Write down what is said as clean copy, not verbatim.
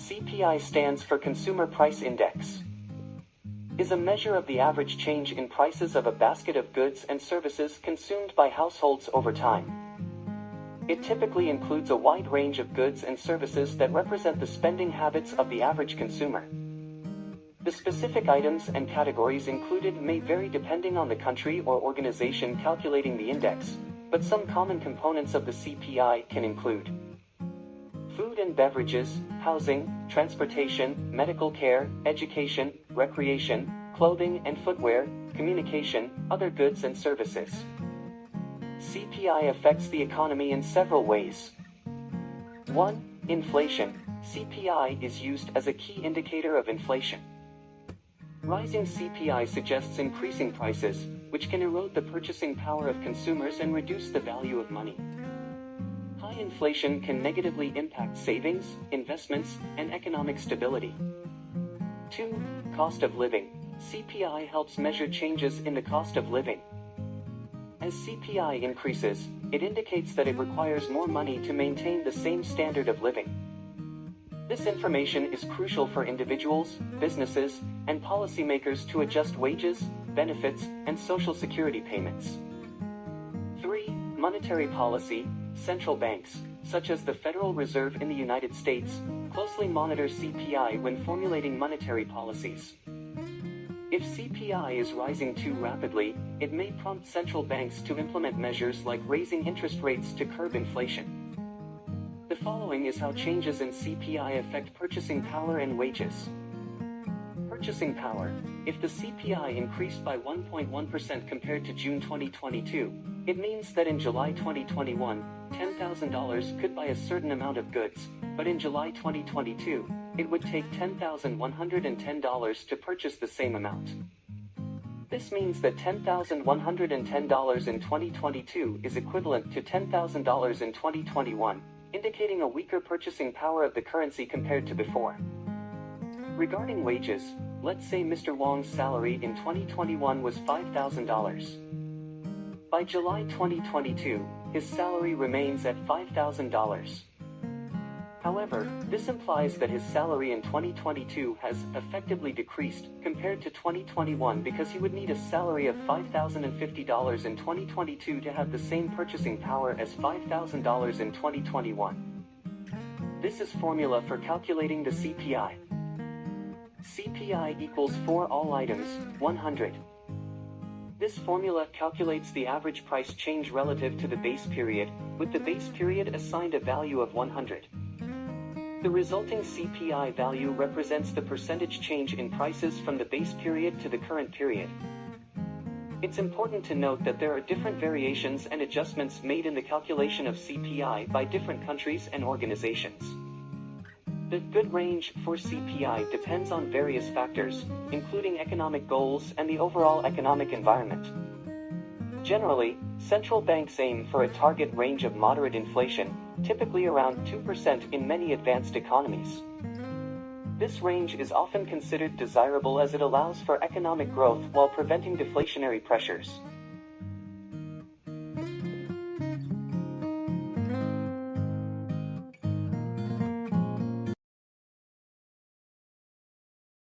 CPI stands for Consumer Price Index. Is a measure of the average change in prices of a basket of goods and services consumed by households over time. It typically includes a wide range of goods and services that represent the spending habits of the average consumer. The specific items and categories included may vary depending on the country or organization calculating the index, but some common components of the CPI can include food and beverages, housing, transportation, medical care, education, recreation, clothing and footwear, communication, other goods and services. CPI affects the economy in several ways. 1. Inflation. CPI is used as a key indicator of inflation. Rising CPI suggests increasing prices, which can erode the purchasing power of consumers and reduce the value of money. High inflation can negatively impact savings, investments, and economic stability. 2. Cost of living. CPI helps measure changes in the cost of living. As CPI increases, it indicates that it requires more money to maintain the same standard of living. This information is crucial for individuals, businesses, and policymakers to adjust wages, benefits, and social security payments. 3. Monetary policy. Central banks, such as the Federal Reserve in the United States, closely monitor CPI when formulating monetary policies. If CPI is rising too rapidly, it may prompt central banks to implement measures like raising interest rates to curb inflation. The following is how changes in CPI affect purchasing power and wages. Purchasing power. If the CPI increased by 1.1% compared to June 2022, it means that in July 2021, $10,000 could buy a certain amount of goods, but in July 2022, it would take $10,110 to purchase the same amount. This means that $10,110 in 2022 is equivalent to $10,000 in 2021, indicating a weaker purchasing power of the currency compared to before. Regarding wages, let's say Mr. Wong's salary in 2021 was $5,000. By July 2022, his salary remains at $5,000. However, this implies that his salary in 2022 has effectively decreased compared to 2021 because he would need a salary of $5,050 in 2022 to have the same purchasing power as $5,000 in 2021. This is formula for calculating the CPI. CPI equals for all items, 100. This formula calculates the average price change relative to the base period, with the base period assigned a value of 100. The resulting CPI value represents the percentage change in prices from the base period to the current period. It's important to note that there are different variations and adjustments made in the calculation of CPI by different countries and organizations. The good range for CPI depends on various factors, including economic goals and the overall economic environment. Generally, central banks aim for a target range of moderate inflation, typically around 2% in many advanced economies. This range is often considered desirable as it allows for economic growth while preventing deflationary pressures.